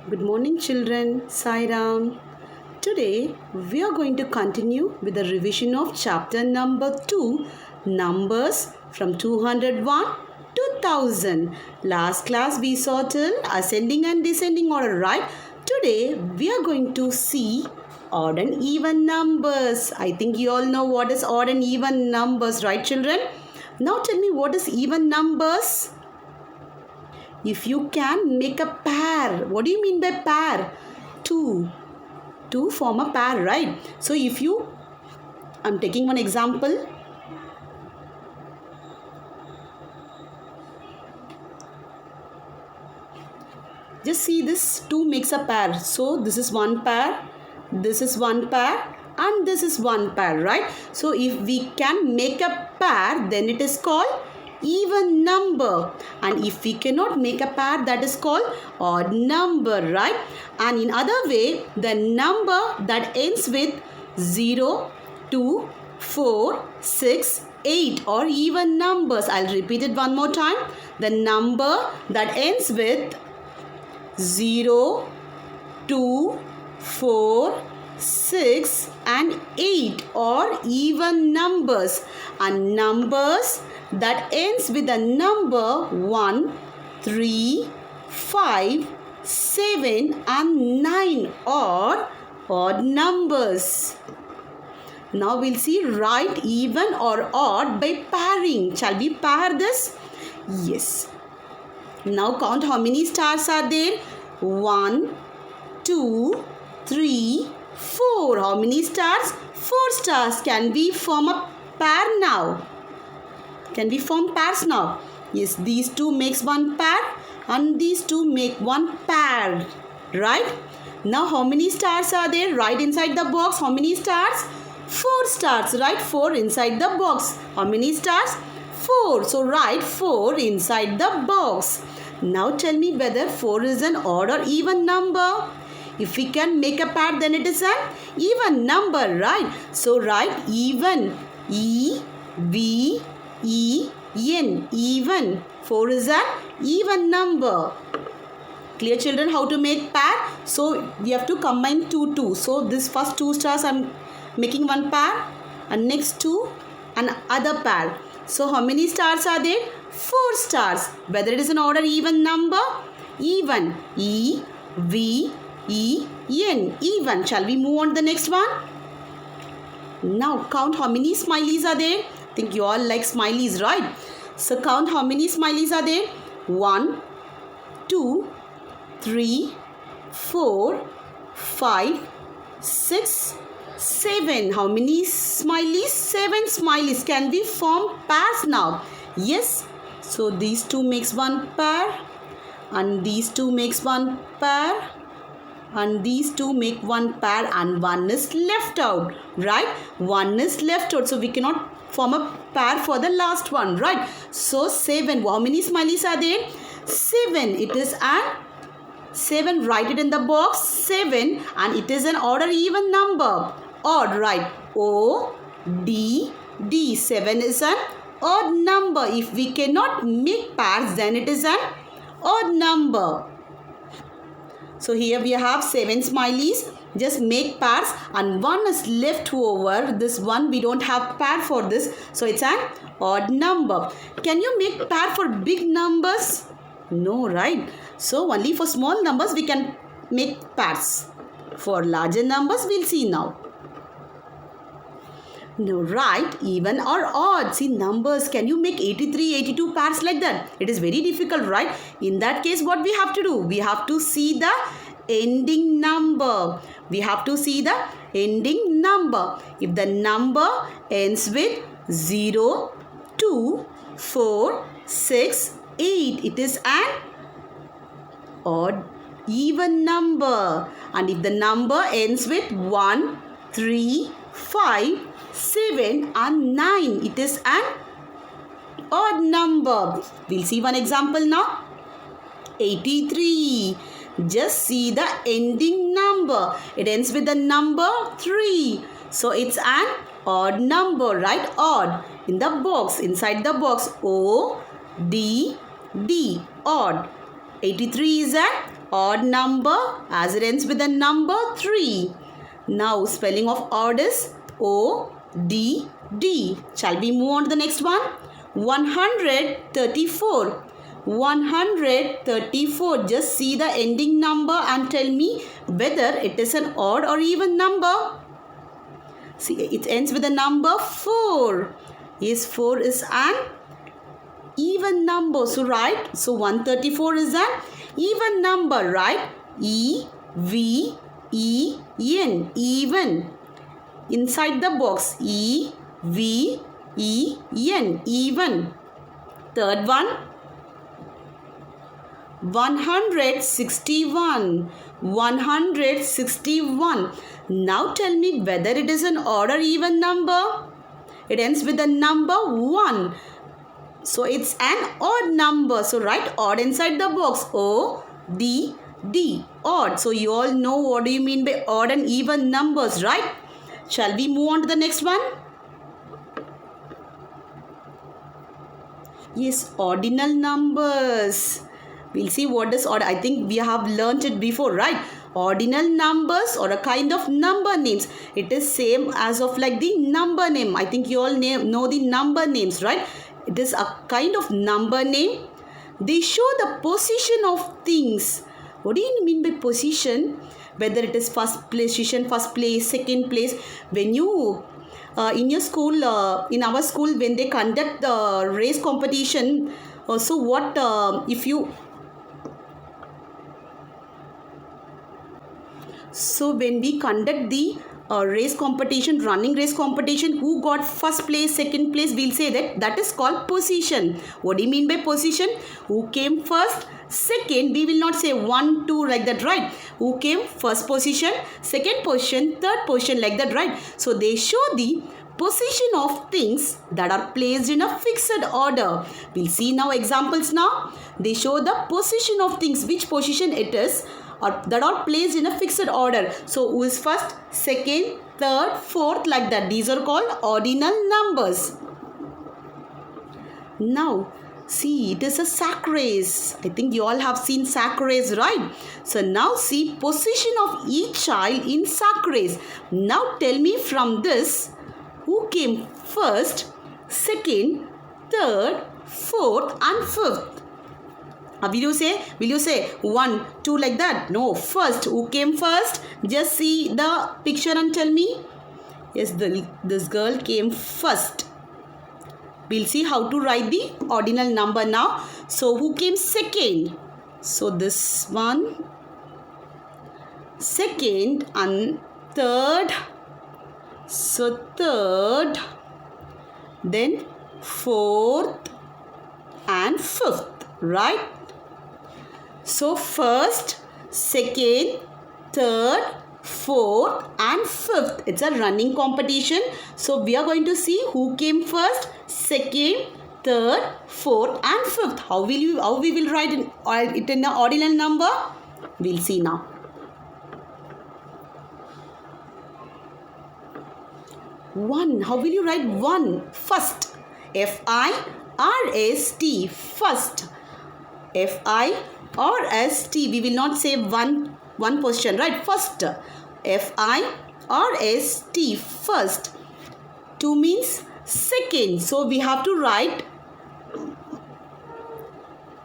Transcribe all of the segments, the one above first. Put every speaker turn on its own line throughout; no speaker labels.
Good morning, children. Sai Ram. Today we are going to continue with the revision of chapter number 2, Numbers from 201 to 1000. Last class we saw till ascending and descending order, right? Today we are going to see odd and even numbers. I think you all know what is odd and even numbers, right, children? Now tell me, what is even numbers? If you can make a pair, what do you mean by pair? Two form a pair, right? So if you, I'm taking one example. Just see, this 2 makes a pair. So this is one pair, this is one pair, and this is one pair, right? So if we can make a pair, then it is called even number. And if we cannot make a pair, that is called odd number, right? And in other way, the number that ends with 0, 2, 4, 6, 8 or even numbers. I'll repeat it one more time. The number that ends with 0, 2, 4, 6 and 8 or even numbers, and numbers that ends with the number 1, 3, 5, 7 and 9 or odd numbers. Now we'll see right, even or odd by pairing. Shall we pair this? Yes. Now count how many stars are there. 1, 2, 3, 4. How many stars? 4 stars. Can we form a pair now? Can we form pairs now? Yes, these two makes one pair and these two make one pair. Right? Now how many stars are there? Right inside the box. How many stars? 4 stars. Right? 4 inside the box. How many stars? 4. So write 4 inside the box. Now tell me whether 4 is an odd or even number. If we can make a pair, then it is an even number, right? So write even. E-V-E-N. Even. 4 is an even number. Clear, children, how to make pair? So we have to combine 2. So this first 2 stars I'm making one pair, and next 2 another pair. So how many stars are there? 4 stars. Whether it is an odd or even number? Even. E-V-E-N. Even. Shall we move on to the next one? Now count how many smileys are there. I think you all like smileys, right? So count how many smileys are there. 1, 2, 3, 4, 5, 6, 7. How many smileys? 7 smileys. Can we form pairs now? Yes. So these two makes one pair and these two makes one pair and these two make one pair, and one is left out, right? One is left out. So we cannot form a pair for the last one, right? So 7. How many smileys are there? 7. It is an 7. Write it in the box. 7, and it is an odd or even number. Odd, right? O-D-D. 7 is an odd number. If we cannot make pairs, then it is an odd number. So here we have 7 smileys. Just make pairs, and one is left over. This one we don't have pair for this. So it's an odd number. Can you make pair for big numbers? No, right? So only for small numbers we can make pairs. For larger numbers we'll see now. No, right, even or odd. See, numbers, can you make 83, 82 pairs like that? It is very difficult, right? In that case, what we have to do? We have to see the ending number. We have to see the ending number. If the number ends with 0, 2, 4, 6, 8, it is an odd even number. And if the number ends with 1, 3, 5, 7 and 9, it is an odd number. We'll see one example now. 83. Just see the ending number. It ends with the number 3. So it's an odd number, right? Odd. In the box, inside the box. O-D-D. Odd. 83 is an Odd number as it ends with the number 3. Now spelling of odd is O-D-D. Shall we move on to the next one? 134. 134. Just see the ending number and tell me whether it is an odd or even number. See, it ends with the number 4. Yes, 4 is an even number. So, right. So, 134 is an even number, right? E-V-E-N. Even. Inside the box. E-V-E-N. Even. Third one. 161. 161. Now tell me whether it is an odd or even number. It ends with the number 1. So it's an odd number. So write odd inside the box. O-D-D. Odd. So you all know what do you mean by odd and even numbers, right? Shall we move on to the next one? Yes, ordinal numbers. We'll see what is odd. I think we have learnt it before, right? Ordinal numbers or a kind of number names. It is same as of like the number name. I think you all know the number names, right? It is a kind of number name. They show the position of things. What do you mean by position? Whether it is first position, first place, second place. When you in your school, in our school, when they conduct the race competition, so what if you... So when we conduct the race competition, running race competition, who got first place, second place, we'll say that is called position. What do you mean by position? Who came first, second, we will not say 1, 2 like that, right? Who came first position, second position, third position like that, right? So they show the position of things that are placed in a fixed order. We'll see now examples now. They show the position of things, which position it is, or that are placed in a fixed order. So who is first, second, third, fourth like that. These are called ordinal numbers. Now see, it is a sack race. I think you all have seen sack race, right? So now see position of each child in sack race. Now tell me from this, who came first, second, third, fourth and fifth? Will you say 1, 2 like that? No, first. Who came first? Just see the picture and tell me. Yes, this girl came first. We'll see how to write the ordinal number now. So who came second? So this one, second and third. So third, then fourth and fifth, right? So first, second, third, fourth and fifth. It's a running competition. So we are going to see who came first, second, third, fourth and fifth. How we will write it in an ordinal number? We'll see now. 1. How will you write 1? First. F-I-R-S-T. First. F-I-R-S-T. We will not say one position, right? First. F-I-R-S-T. First. 2 means second. So we have to write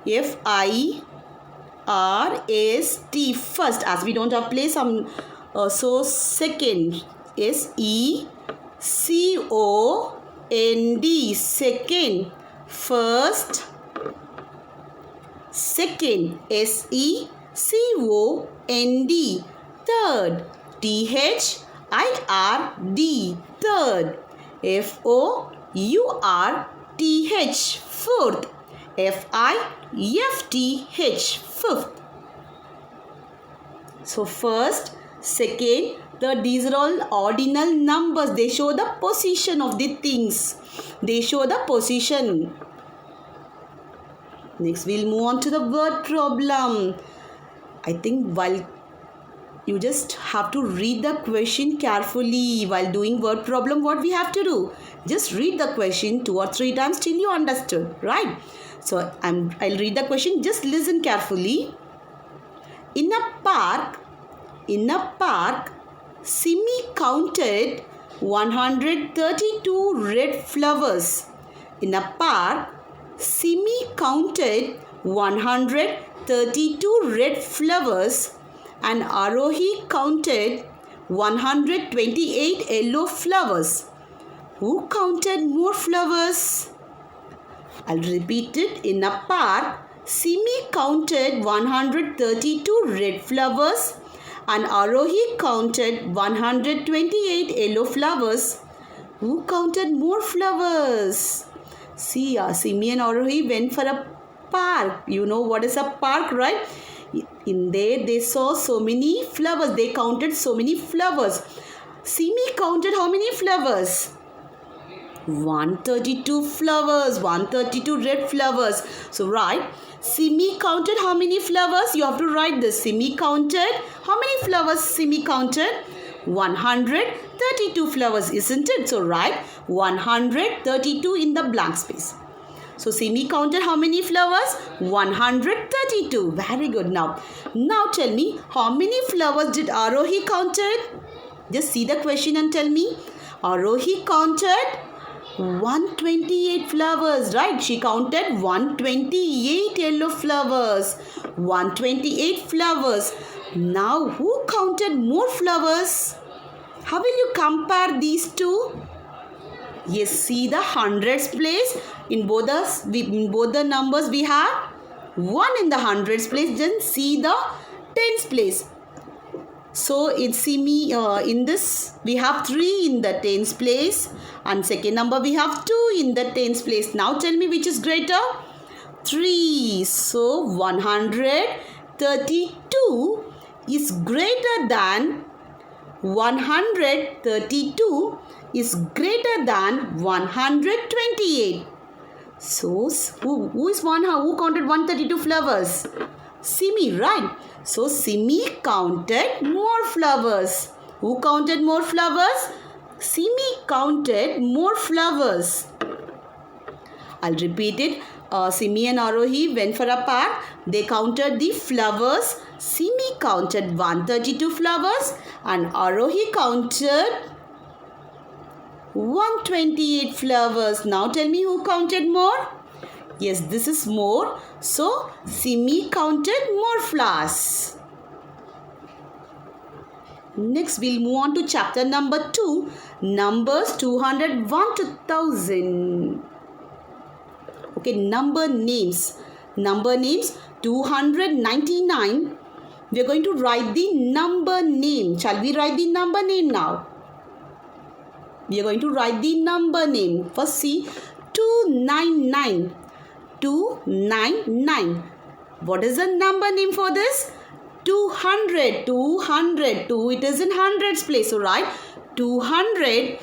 F-I-R-S-T. First. As we don't have place, so second is E-C-O-N-D. Second. First. Second. S-E-C-O-N-D. Third. T-H-I-R-D. Third. F-O-U-R-T-H. Fourth. F-I-F-T-H. Fifth. So first, second, third, these are all ordinal numbers. They show the position of the things. They show the position. Next, we'll move on to the word problem. I think while you just have to read the question carefully while doing word problem, what we have to do? Just read the question 2 or 3 times till you understood, right? So I'll read the question. Just listen carefully. In a park, Simi counted 132 red flowers. In a park, Simi counted 132 red flowers and Arohi counted 128 yellow flowers. Who counted more flowers? I'll repeat it. In a park, Simi counted 132 red flowers and Arohi counted 128 yellow flowers. Who counted more flowers? See, Simi and Arohi went for a park. You know what is a park, right? In there, they saw so many flowers. They counted so many flowers. Simi counted how many flowers? 132 flowers. 132 red flowers. So, right. Simi counted how many flowers? You have to write this. Simi counted. How many flowers Simi counted? 132 flowers, isn't it? So, write 132 in the blank space. So, Simi counted how many flowers? 132. Very good. Now tell me, how many flowers did Arohi counted? Just see the question and tell me. Arohi counted 128 flowers, right? She counted 128 yellow flowers. 128 flowers. Now, who counted more flowers? How will you compare these two? Yes, see the hundreds place. In both the numbers we have 1 in the hundreds place. Then see the tens place. So in Simi, in this we have 3 in the tens place, and second number we have 2 in the tens place. Now tell me which is greater? 3. So 132 is greater than 132 is greater than 128. So who counted 132 flowers? Simi, right? So Simi counted more flowers. Who counted more flowers? Simi counted more flowers. I'll repeat it. Simi and Arohi went for a park. They counted the flowers. Simi counted 132 flowers and Arohi counted 128 flowers. Now tell me who counted more? Yes, this is more. So, Simi counted more flowers. Next, we'll move on to chapter number 2. Numbers 201 to 1000. Okay, number names. Number names 299. We are going to write the number name. Shall we write the number name now? We are going to write the number name. First see 299. 299. What is the number name for this? 200. 200. 2 it is in hundreds place. So write 200.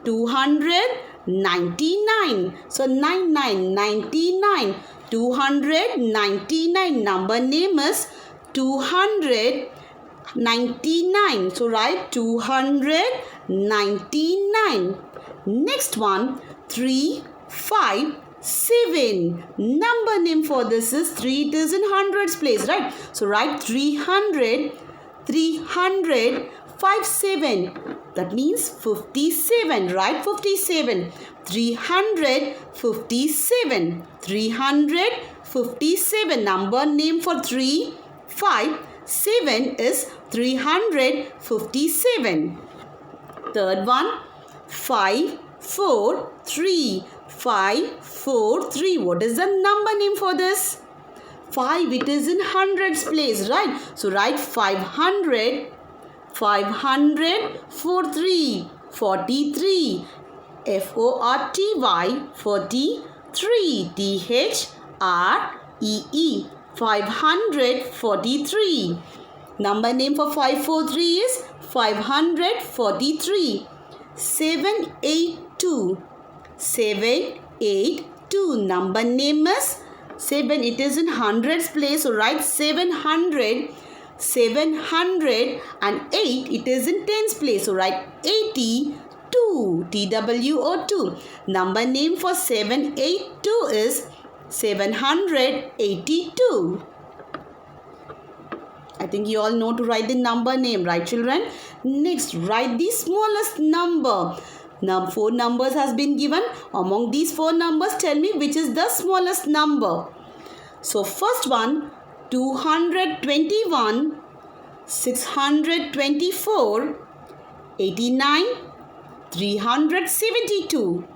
299. So 99. 299. Number name is 299. So write 299. Next one 357. Number name for this is 3. It is in hundreds place, right? So write 300. 357. That means 57, right? 57. 357. 357. Number name for 357 is 357. Third one 543. 543. What is the number name for this? 5. It is in hundreds place, right? So write 500. 500. 43. 43. FORTY. 43. THREE. 543. Number name for 543 is 543. 782. 782. Number name is 7. It is in hundreds place. So write 700. 700 and 8. It is in tens place. So write 82. TWO2. Number name for 782 is 782. I think you all know to write the number name, right children? Next, write the smallest number. Now 4 numbers has been given. Among these 4 numbers, tell me which is the smallest number. So first one, 221, 624, 89, 372.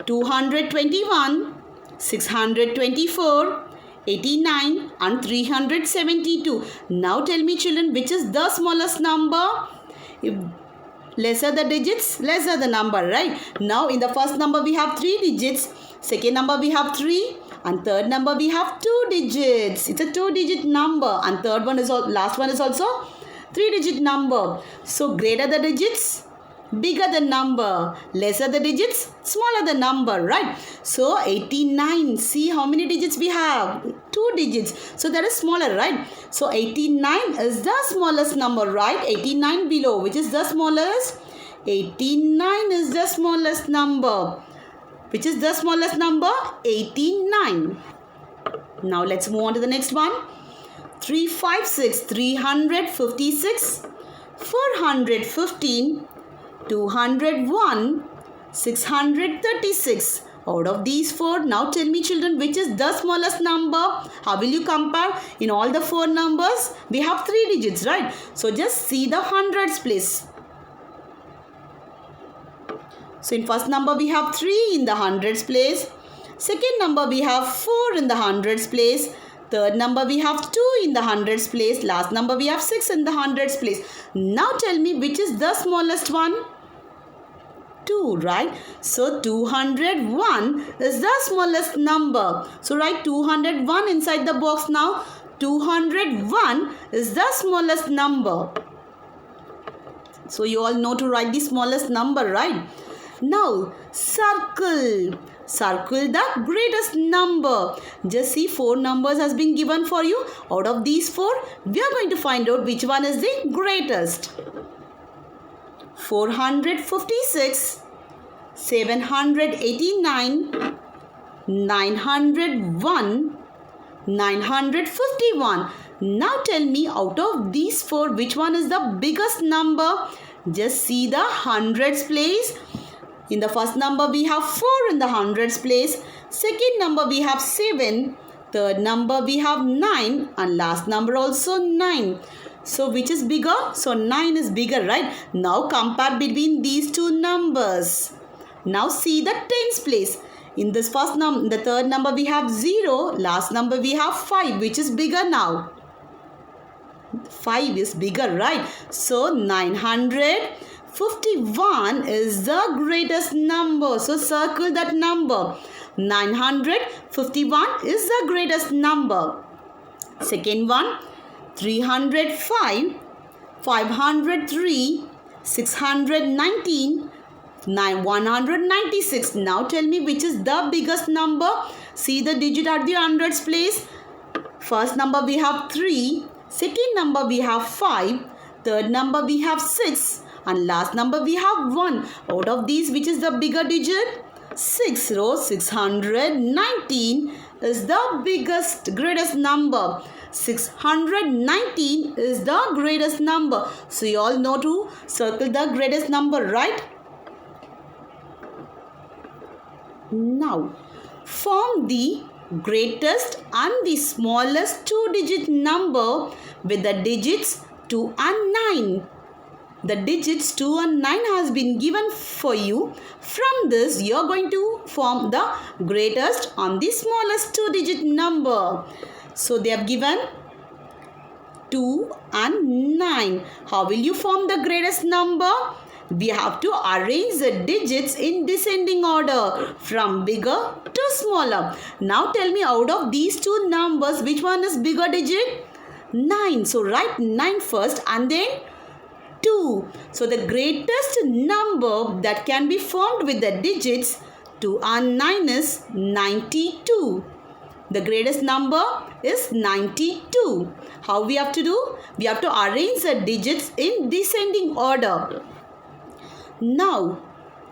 221, 624, 89 and 372. Now tell me children, which is the smallest number? If lesser the digits, lesser the number, right? Now in the first number we have 3 digits, second number we have 3 and third number we have 2 digits. It's a 2-digit number and third one is last one is also 3-digit number. So greater the digits, bigger the number, lesser the digits, smaller the number, right? So 89, see how many digits we have? 2 digits. So that is smaller, right? So 89 is the smallest number, right? 89 below, which is the smallest? 89 is the smallest number. Which is the smallest number? 89. Now let's move on to the next one. 356, 356, 415, 201, 636. Out of these 4, now tell me children, which is the smallest number? How will you compare? In all the 4 numbers, we have 3 digits, right? So just see the hundreds place. So in first number, we have 3 in the hundreds place. Second number, we have 4 in the hundreds place. Third number, we have 2 in the hundreds place. Last number, we have 6 in the hundreds place. Now tell me, which is the smallest one? 2, right? So 201 is the smallest number. So write 201 inside the box now. 201 is the smallest number. So you all know to write the smallest number, right? Now circle. Circle the greatest number. Just see 4 numbers has been given for you. Out of these 4, we are going to find out which one is the greatest. 456, 789, 901, 951. Now tell me, out of these 4, which one is the biggest number? Just see the hundreds place. In the first number, we have 4 in the hundreds place. Second number, we have 7. Third number, we have 9. And last number also 9. So, which is bigger? So, 9 is bigger, right? Now, compare between these 2 numbers. Now, see the tens place. In this first number, the third number, we have 0. Last number, we have 5. Which is bigger now? 5 is bigger, right? So, 951 is the greatest number. So, circle that number. 951 is the greatest number. Second one, 305, 503, 619, 196. Now tell me, which is the biggest number? See the digit at the hundreds place. First number we have 3. Second number we have 5. Third number we have 6. And last number we have 1. Out of these, which is the bigger digit? 6. So 619 is the biggest, greatest number. 619 is the greatest number. So you all know to circle the greatest number, right? Now, form the greatest and the smallest 2-digit number with the digits 2 and 9. The digits 2 and 9 has been given for you. From this, you are going to form the greatest and the smallest 2-digit number. So, they have given 2 and 9. How will you form the greatest number? We have to arrange the digits in descending order from bigger to smaller. Now tell me, out of these 2 numbers, which one is bigger digit? 9. So write 9 first and then 2. So the greatest number that can be formed with the digits 2 and 9 is 92. The greatest number is 92. How we have to do? We have to arrange the digits in descending order. Now,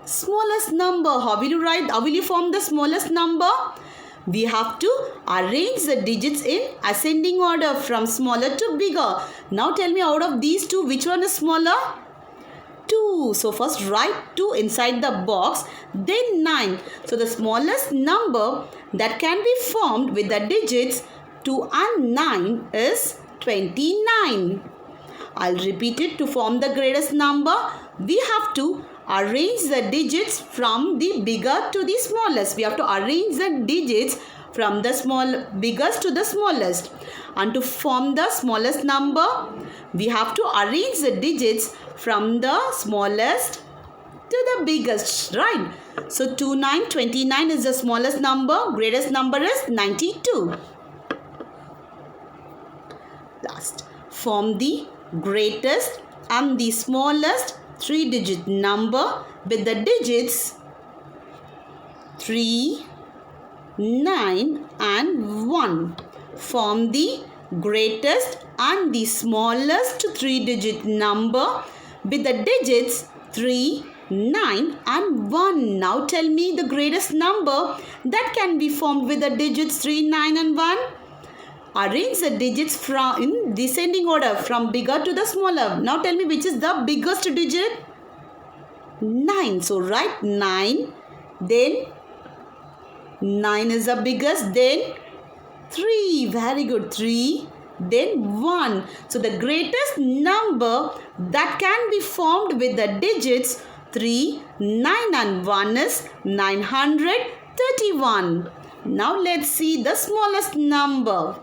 smallest number. How will you write? How will you form the smallest number? we have to arrange the digits in ascending order from smaller to bigger. Now tell me, out of these two, which one is smaller? 2. So first write 2 inside the box, then 9. So the smallest number that can be formed with the digits 2 and 9 is 29. I'll repeat it. To form the greatest number, we have to arrange the digits from the bigger to the smallest. We have to arrange the digits from the biggest to the smallest. And to form the smallest number, we have to arrange the digits from the smallest to the biggest, right? So 29 is the smallest number. Greatest number is 92. Last. Form the greatest and the smallest 3-digit number with the digits 3, 9 and 1. Form the greatest and the smallest 3-digit number with the digits 3, 9 and 1. Now tell me the greatest number that can be formed with the digits 3, 9 and 1. Arrange the digits in descending order from bigger to the smaller. Now tell me, which is the biggest digit? 9. So write 9, then 9 is the biggest, then 3. Very good. 3, then 1. So the greatest number that can be formed with the digits 3, 9 and 1 is 931. Now let's see the smallest number.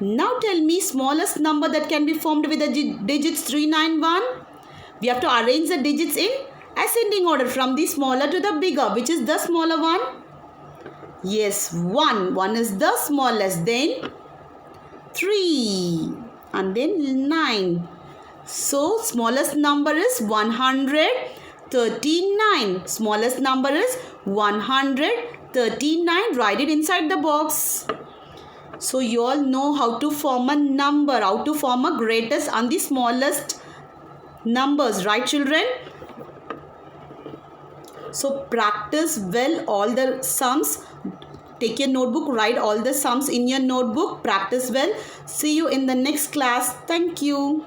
Now tell me, smallest number that can be formed with the digits 3, 9, 1. We have to arrange the digits in ascending order from the smaller to the bigger. Which is the smaller one? Yes, 1. 1 is the smallest. Then 3 and then 9. So smallest number is 139. Smallest number is 139. Write it inside the box. So you all know how to form a number, how to form a greatest and the smallest numbers, right children? So practice well all the sums. Take your notebook, write all the sums in your notebook. Practice well. See you in the next class. Thank you.